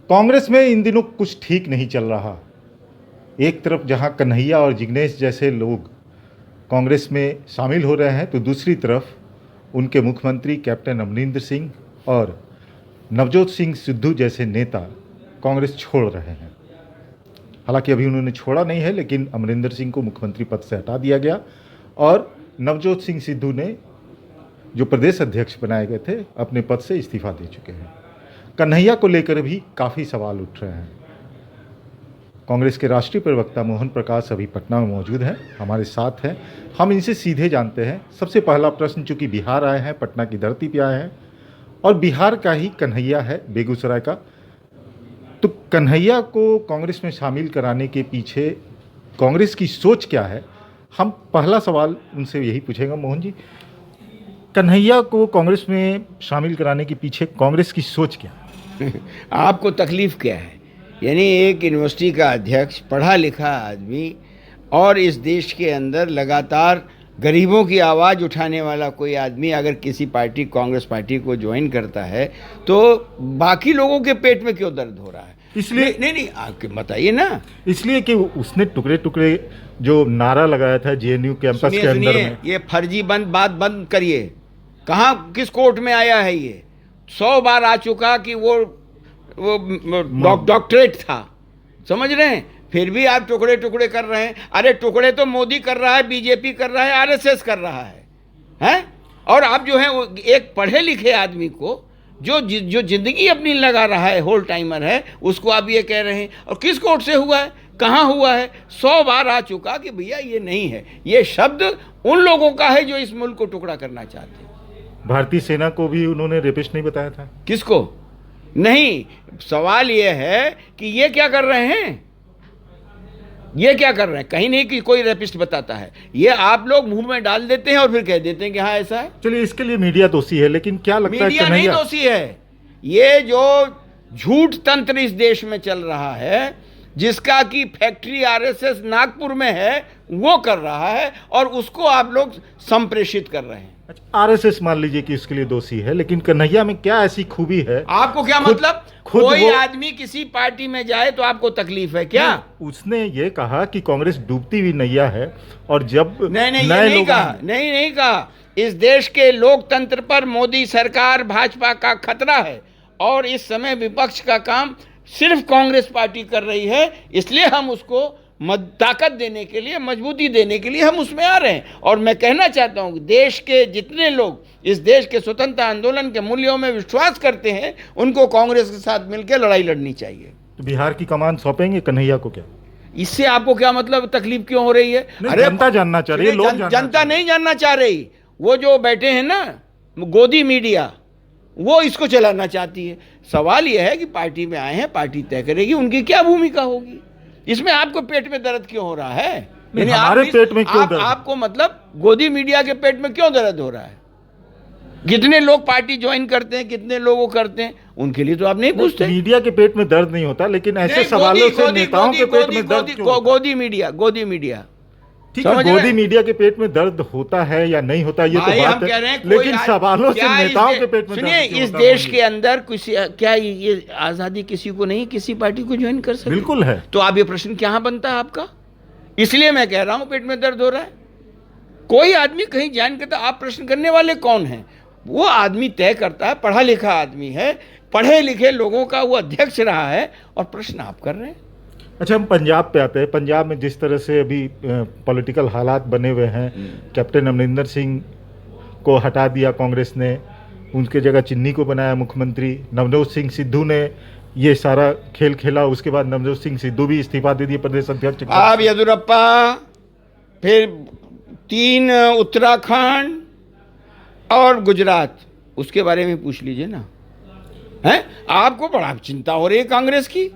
कांग्रेस में इन दिनों कुछ ठीक नहीं चल रहा। एक तरफ जहां कन्हैया और जिग्नेश जैसे लोग कांग्रेस में शामिल हो रहे हैं, तो दूसरी तरफ उनके मुख्यमंत्री कैप्टन अमरिंदर सिंह और नवजोत सिंह सिद्धू जैसे नेता कांग्रेस छोड़ रहे हैं। हालांकि अभी उन्होंने छोड़ा नहीं है, लेकिन अमरिंदर सिंह को मुख्यमंत्री पद से हटा दिया गया और नवजोत सिंह सिद्धू ने, जो प्रदेश अध्यक्ष बनाए गए थे, अपने पद से इस्तीफा दे चुके हैं। कन्हैया को लेकर भी काफ़ी सवाल उठ रहे हैं। कांग्रेस के राष्ट्रीय प्रवक्ता मोहन प्रकाश अभी पटना में मौजूद हैं, हमारे साथ हैं। हम इनसे सीधे जानते हैं। सबसे पहला प्रश्न, चूंकि बिहार आए हैं, पटना की धरती पे आए हैं और बिहार का ही कन्हैया है, बेगूसराय का, तो कन्हैया को कांग्रेस में शामिल कराने के पीछे कांग्रेस की सोच क्या है? हम पहला सवाल उनसे यही पूछेंगे। मोहन जी, कन्हैया को कांग्रेस में शामिल कराने के पीछे कांग्रेस की सोच क्या है? आपको तकलीफ क्या है? यानी एक यूनिवर्सिटी का अध्यक्ष, पढ़ा लिखा आदमी और इस देश के अंदर लगातार गरीबों की आवाज़ उठाने वाला कोई आदमी अगर किसी पार्टी, कांग्रेस पार्टी को ज्वाइन करता है, तो बाकी लोगों के पेट में क्यों दर्द हो रहा है? इसलिए नहीं आप बताइए ना। इसलिए कि उसने टुकड़े टुकड़े जो नारा लगाया था जेएनयू कैंपस के अंदर में। ये फर्जी बात बंद करिए। कहाँ, किस कोर्ट में आया है? ये 100 बार आ चुका कि वो डॉक्टरेट था, समझ रहे हैं? फिर भी आप टुकड़े टुकड़े कर रहे हैं। अरे टुकड़े तो मोदी कर रहा है, बीजेपी कर रहा है, आरएसएस कर रहा है, हैं? और आप जो है वो एक पढ़े लिखे आदमी को जो जिंदगी अपनी लगा रहा है, होल टाइमर है, उसको आप ये कह रहे हैं। और किस कोर्ट से हुआ है, कहाँ हुआ है? 100 बार आ चुका कि भैया ये नहीं है। ये शब्द उन लोगों का है जो इस मुल्क को टुकड़ा करना चाहते हैं। भारतीय सेना को भी उन्होंने रेपिस्ट नहीं बताया था। किसको नहीं? सवाल ये है कि ये क्या कर रहे हैं, ये क्या कर रहे हैं? कहीं नहीं कि कोई रेपिस्ट बताता है। ये आप लोग मुंह में डाल देते हैं और फिर कह देते हैं कि हाँ ऐसा है। चलिए, इसके लिए मीडिया दोषी है, लेकिन क्या लगता है मीडिया नहीं दोषी है। ये जो झूठ तंत्र इस देश में चल रहा है, जिसका कि फैक्ट्री आरएसएस नागपुर में है, वो कर रहा है और उसको आप लोग संप्रेषित कर रहे हैं। आरएसएस मान लीजिए कि इसके लिए दोषी है, लेकिन कन्हैया में क्या ऐसी खूबी है? आपको क्या मतलब? कोई आदमी किसी पार्टी में जाए तो आपको तकलीफ है क्या? उसने ये कहा कि कांग्रेस डूबती हुई नैया है और जब नहीं कहा। इस देश के लोकतंत्र पर मोदी सरकार, भाजपा का खतरा है और इस समय विपक्ष का काम सिर्फ कांग्रेस पार्टी कर रही है। इसलिए हम उसको ताकत देने के लिए, मजबूती देने के लिए हम उसमें आ रहे हैं। और मैं कहना चाहता हूं कि देश के जितने लोग इस देश के स्वतंत्रता आंदोलन के मूल्यों में विश्वास करते हैं, उनको कांग्रेस के साथ मिलकर लड़ाई लड़नी चाहिए। तो बिहार की कमान सौंपेंगे कन्हैया को क्या? इससे आपको क्या मतलब, तकलीफ क्यों हो रही है? अरे जनता जानना चाह रही है, लोग जनता नहीं जानना चाह रही। वो जो बैठे हैं ना गोदी मीडिया, वो इसको चलाना चाहती है। सवाल यह है कि पार्टी में आए हैं, पार्टी तय करेगी उनकी क्या भूमिका होगी। इसमें आपको पेट में दर्द क्यों हो रहा है? हमारे पेट में क्यों दर्द? आपको मतलब गोदी मीडिया के पेट में क्यों दर्द हो रहा है? कितने लोग पार्टी ज्वाइन करते हैं, कितने लोग वो करते हैं, उनके लिए तो आप नहीं पूछते। मीडिया के पेट में दर्द नहीं होता, लेकिन ऐसे सवालों से नेताओं के पेट में दर्द क्यों? गोदी मीडिया ठीक है, गोदी मीडिया के पेट में दर्द होता है या नहीं होता, ये तो बात है, लेकिन सवालों से नेताओं के पेट में दर्द क्यों होता? इस देश के अंदर क्या ये आजादी किसी को नहीं, किसी पार्टी को ज्वाइन कर सकते? बिल्कुल है। तो आप ये प्रश्न क्या बनता है आपका? इसलिए मैं कह रहा हूं पेट में दर्द हो रहा है। कोई आदमी कहीं ज्वाइन करता, आप प्रश्न करने वाले कौन हैं? वो आदमी तय करता है, पढ़ा लिखा आदमी है, पढ़े लिखे लोगों का वो अध्यक्ष रहा है, और प्रश्न आप कर रहे हैं। अच्छा, हम पंजाब पे आते हैं। पंजाब में जिस तरह से अभी पॉलिटिकल हालात बने हुए हैं, कैप्टन अमरिंदर सिंह को हटा दिया कांग्रेस ने, उनके जगह चिन्नी को बनाया मुख्यमंत्री। नवजोत सिंह सिद्धू ने ये सारा खेल खेला, उसके बाद नवजोत सिंह सिद्धू भी इस्तीफा दे दिए प्रदेश अध्यक्ष। अब येदुरप्पा, फिर 3 उत्तराखंड और गुजरात, उसके बारे में पूछ लीजिए ना। हैं, आपको बड़ा चिंता हो रही है कांग्रेस की।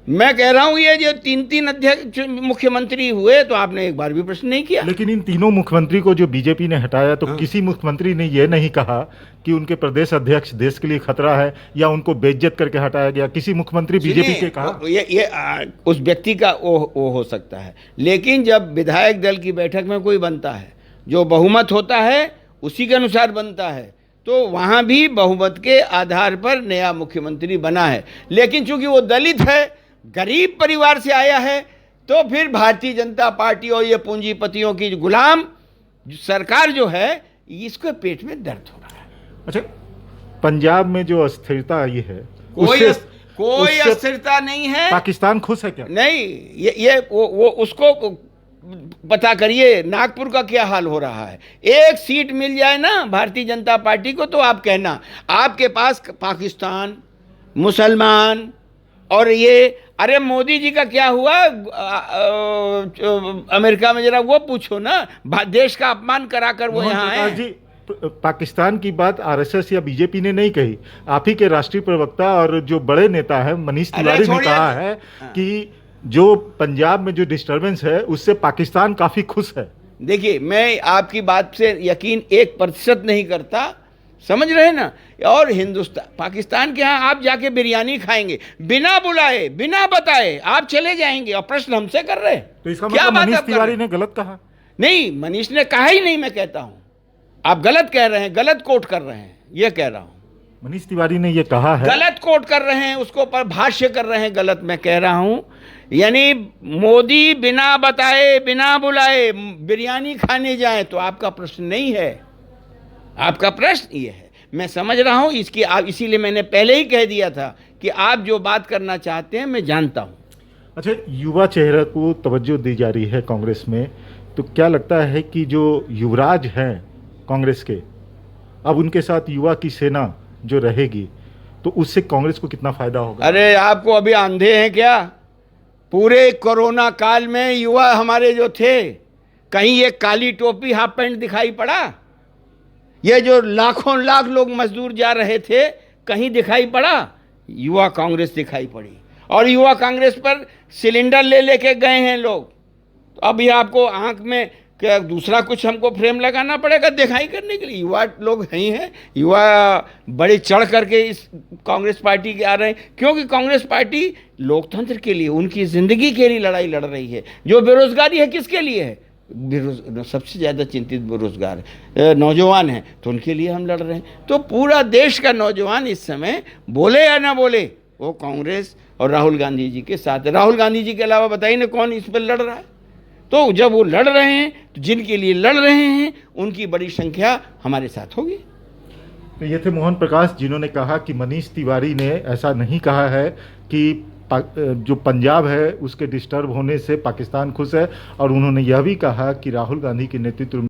मैं कह रहा हूं ये जो 3 अध्यक्ष मुख्यमंत्री हुए, तो आपने एक बार भी प्रश्न नहीं किया। लेकिन इन तीनों मुख्यमंत्री को जो बीजेपी ने हटाया, तो किसी मुख्यमंत्री ने यह नहीं कहा कि उनके प्रदेश अध्यक्ष देश के लिए खतरा है या उनको बेइज्जत करके हटाया गया। किसी मुख्यमंत्री बीजेपी के कहा? उस व्यक्ति का वो हो सकता है, लेकिन जब विधायक दल की बैठक में कोई बनता है, जो बहुमत होता है उसी के अनुसार बनता है, तो वहाँ भी बहुमत के आधार पर नया मुख्यमंत्री बना है। लेकिन चूंकि वो दलित है, गरीब परिवार से आया है, तो फिर भारतीय जनता पार्टी और ये पूंजीपतियों की गुलाम सरकार जो है, इसके पेट में दर्द हो रहा है। अच्छा, पंजाब में जो अस्थिरता आई है कोई उससे अस्थिरता नहीं है। पाकिस्तान खुश है क्या? नहीं, ये वो उसको पता करिए नागपुर का क्या हाल हो रहा है। एक सीट मिल जाए ना भारतीय जनता पार्टी को, तो आप कहना आपके पास पाकिस्तान, मुसलमान और ये, अरे मोदी जी का क्या हुआ अमेरिका में, जरा वो पूछो ना, देश का अपमान कराकर वो यहाँ आए। जी, पाकिस्तान की बात आरएसएस या बीजेपी ने नहीं कही, आप ही के राष्ट्रीय प्रवक्ता और जो बड़े नेता है मनीष तिवारी ने कहा है कि जो पंजाब में जो डिस्टरबेंस है उससे पाकिस्तान काफी खुश है। देखिए, मैं आपकी बात से यकीन 1% नहीं करता, समझ रहे हैं ना। और हिंदुस्तान पाकिस्तान के यहाँ आप जाके बिरयानी खाएंगे, बिना बुलाए बिना बताए आप चले जाएंगे और प्रश्न हमसे कर रहे हैं। तो इसका मतलब मनीष तिवारी ने गलत कहा? नहीं, मनीष ने कहा ही नहीं, मैं कहता हूं आप गलत कह रहे हैं, गलत कोट कर रहे हैं, ये कह रहा हूं। मनीष तिवारी ने ये कहा है, गलत कोट कर रहे हैं, उसको पर भाष्य कर रहे हैं, गलत मैं कह रहा हूं। यानी मोदी बिना बताए बिना बुलाए बिरयानी खाने जाए तो आपका प्रश्न नहीं है, आपका प्रश्न ये है। मैं समझ रहा हूं इसकी, आप इसीलिए मैंने पहले ही कह दिया था कि आप जो बात करना चाहते हैं मैं जानता हूं। अच्छा, युवा चेहरे को तवज्जो दी जा रही है कांग्रेस में, तो क्या लगता है कि जो युवराज हैं कांग्रेस के, अब उनके साथ युवा की सेना जो रहेगी तो उससे कांग्रेस को कितना फायदा होगा? अरे आपको अभी अंधे हैं क्या? पूरे कोरोना काल में युवा हमारे जो थे, कहीं ये काली टोपी हाफ पैंट दिखाई पड़ा? ये जो लाखों लाख लोग मजदूर जा रहे थे, कहीं दिखाई पड़ा? युवा कांग्रेस दिखाई पड़ी। और युवा कांग्रेस पर सिलेंडर ले लेके गए हैं लोग। तो अब ये आपको आंख में क्या दूसरा कुछ हमको फ्रेम लगाना पड़ेगा दिखाई करने के लिए? युवा लोग हैं, युवा बड़े चढ़ करके इस कांग्रेस पार्टी के आ रहे हैं, क्योंकि कांग्रेस पार्टी लोकतंत्र के लिए, उनकी ज़िंदगी के लिए लड़ाई लड़ रही है। जो बेरोजगारी है किसके लिए है? सबसे ज़्यादा चिंतित बेरोजगार है, नौजवान हैं, तो उनके लिए हम लड़ रहे हैं। तो पूरा देश का नौजवान इस समय बोले या ना बोले, वो कांग्रेस और राहुल गांधी जी के साथ है। राहुल गांधी जी के अलावा बताइए ना कौन इस पर लड़ रहा है? तो जब वो लड़ रहे हैं, तो जिनके लिए लड़ रहे हैं उनकी बड़ी संख्या हमारे साथ होगी। तो ये थे मोहन प्रकाश, जिन्होंने कहा कि मनीष तिवारी ने ऐसा नहीं कहा है कि जो पंजाब है उसके डिस्टर्ब होने से पाकिस्तान खुश है, और उन्होंने यह भी कहा कि राहुल गांधी के नेतृत्व